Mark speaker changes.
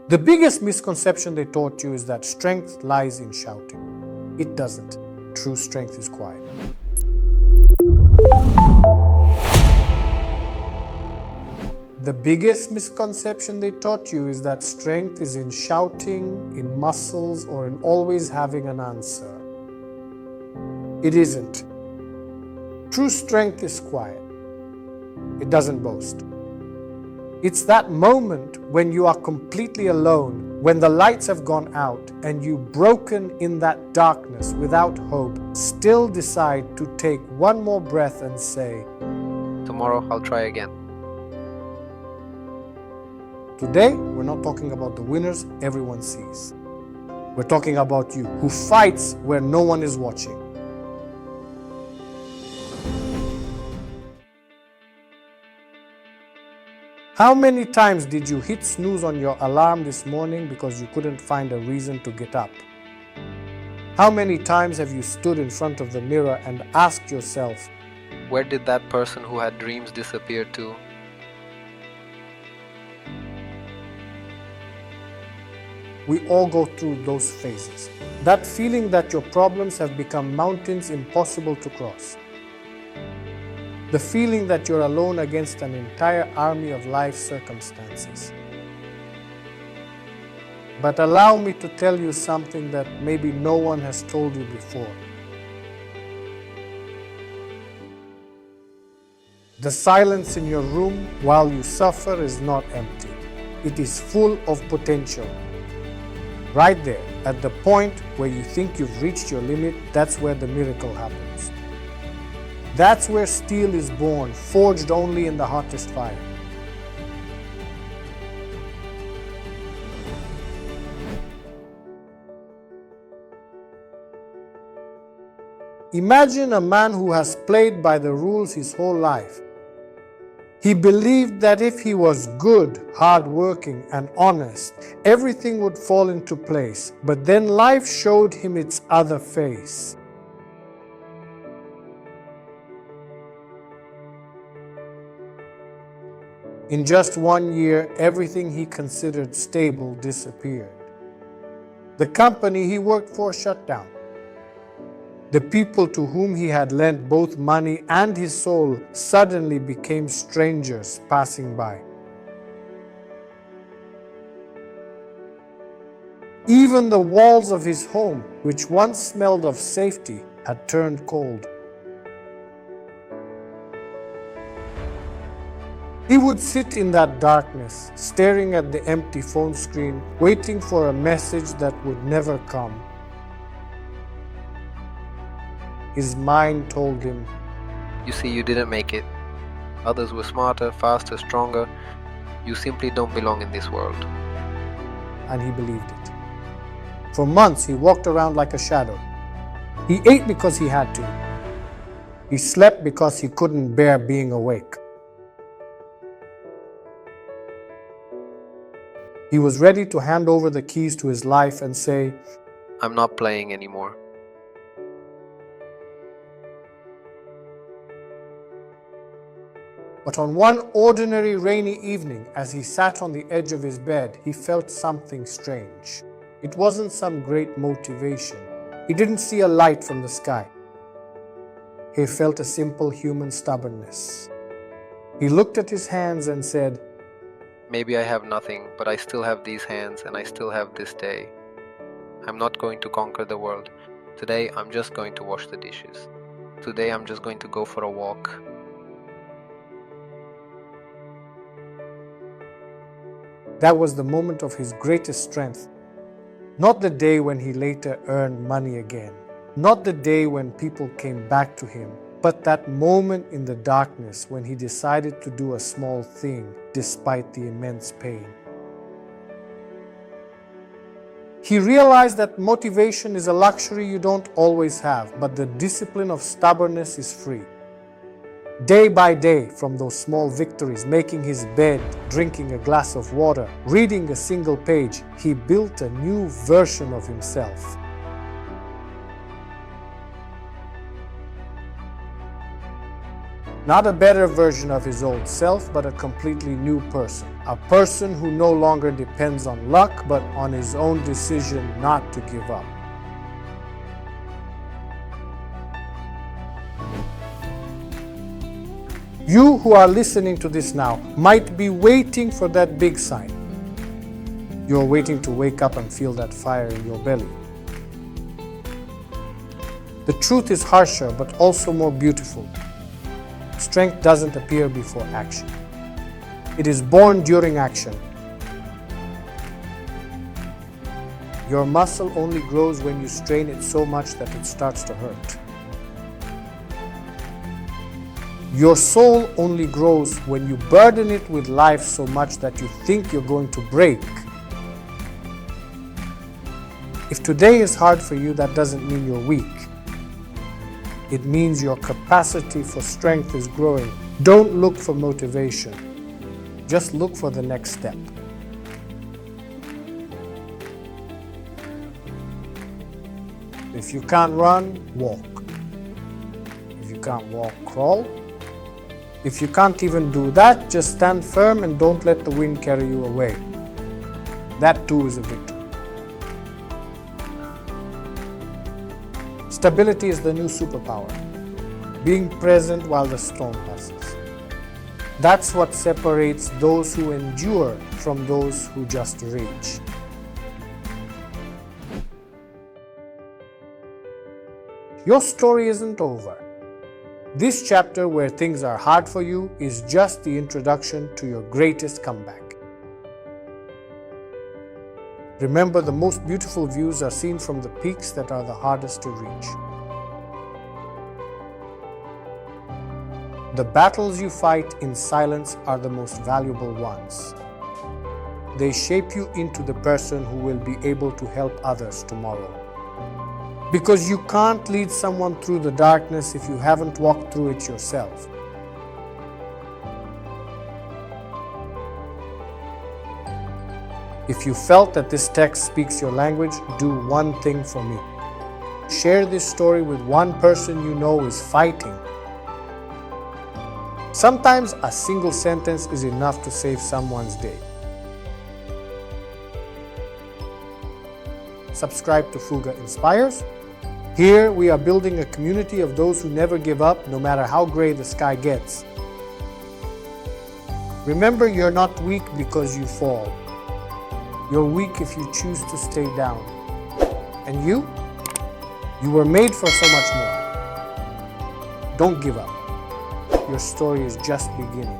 Speaker 1: The biggest misconception they taught you is that strength lies in shouting. It doesn't. True strength is quiet. The biggest misconception they taught you is that strength is in shouting, in muscles, or in always having an answer. It isn't. True strength is quiet. It doesn't boast. It's that moment when you are completely alone, when the lights have gone out and you, broken in that darkness without hope, still decide to take one more breath and say,
Speaker 2: "Tomorrow I'll try again."
Speaker 1: Today, we're not talking about the winners everyone sees. We're talking about you, who fights where no one is watching. How many times did you hit snooze on your alarm this morning because you couldn't find a reason to get up? How many times have you stood in front of the mirror and asked yourself,
Speaker 2: Where did that person who had dreams disappear to?
Speaker 1: We all go through those phases. That feeling that your problems have become mountains impossible to cross. The feeling that you're alone against an entire army of life circumstances. But allow me to tell you something that maybe no one has told you before. The silence in your room while you suffer is not empty. It is full of potential. Right there, at the point where you think you've reached your limit, that's where the miracle happens. That's where steel is born, forged only in the hottest fire. Imagine a man who has played by the rules his whole life. He believed that if he was good, hardworking, and honest, everything would fall into place. But then life showed him its other face. In just 1 year, everything he considered stable disappeared. The company he worked for shut down. The people to whom he had lent both money and his soul suddenly became strangers passing by. Even the walls of his home, which once smelled of safety, had turned cold. He would sit in that darkness, staring at the empty phone screen, waiting for a message that would never come. His mind told him,
Speaker 2: "You see, you didn't make it. Others were smarter, faster, stronger. You simply don't belong in this world."
Speaker 1: And he believed it. For months, he walked around like a shadow. He ate because he had to. He slept because he couldn't bear being awake. He was ready to hand over the keys to his life and say,
Speaker 2: "I'm not playing anymore."
Speaker 1: But on one ordinary rainy evening, as he sat on the edge of his bed, he felt something strange. It wasn't some great motivation. He didn't see a light from the sky. He felt a simple human stubbornness. He looked at his hands and said,
Speaker 2: "Maybe I have nothing, but I still have these hands and I still have this day. I'm not going to conquer the world. Today I'm just going to wash the dishes. Today I'm just going to go for a walk."
Speaker 1: That was the moment of his greatest strength. Not the day when he later earned money again. Not the day when people came back to him. But that moment in the darkness when he decided to do a small thing despite the immense pain. He realized that motivation is a luxury you don't always have, but the discipline of stubbornness is free. Day by day, from those small victories, making his bed, drinking a glass of water, reading a single page, he built a new version of himself. Not a better version of his old self, but a completely new person. A person who no longer depends on luck, but on his own decision not to give up. You who are listening to this now might be waiting for that big sign. You're waiting to wake up and feel that fire in your belly. The truth is harsher, but also more beautiful. Strength doesn't appear before action. It is born during action. Your muscle only grows when you strain it so much that it starts to hurt. Your soul only grows when you burden it with life so much that you think you're going to break. If today is hard for you, that doesn't mean you're weak. It means your capacity for strength is growing. Don't look for motivation. Just look for the next step. If you can't run, walk. If you can't walk, crawl. If you can't even do that, just stand firm and don't let the wind carry you away. That too is a victory. Stability is the new superpower. Being present while the storm passes. That's what separates those who endure from those who just rage. Your story isn't over. This chapter where things are hard for you is just the introduction to your greatest comeback. Remember, the most beautiful views are seen from the peaks that are the hardest to reach. The battles you fight in silence are the most valuable ones. They shape you into the person who will be able to help others tomorrow. Because you can't lead someone through the darkness if you haven't walked through it yourself. If you felt that this text speaks your language, do one thing for me. Share this story with one person you know is fighting. Sometimes a single sentence is enough to save someone's day. Subscribe to Fuga Inspires. Here we are building a community of those who never give up, no matter how gray the sky gets. Remember, you're not weak because you fall. You're weak if you choose to stay down. And you were made for so much more. Don't give up. Your story is just beginning.